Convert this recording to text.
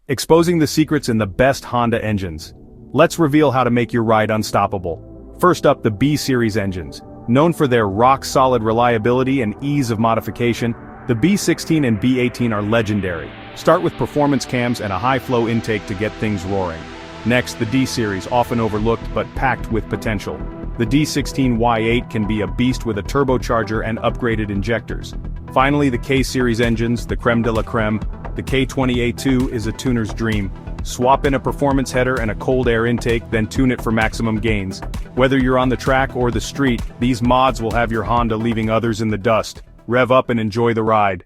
exposing the secrets in the best Honda engines. Let's reveal how to make your ride unstoppable. First up, the B-Series engines. Known for their rock-solid reliability and ease of modification, the B16 and B18 are legendary. Start with performance cams and a high-flow intake to get things roaring. Next, the D-Series, often overlooked but packed with potential. The D16Y8 can be a beast with a turbocharger and upgraded injectors. Finally, the K-Series engines, the creme de la creme. The K20A2 is a tuner's dream. Swap in a performance header and a cold air intake, then tune it for maximum gains. Whether you're on the track or the street, these mods will have your Honda leaving others in the dust. Rev up and enjoy the ride.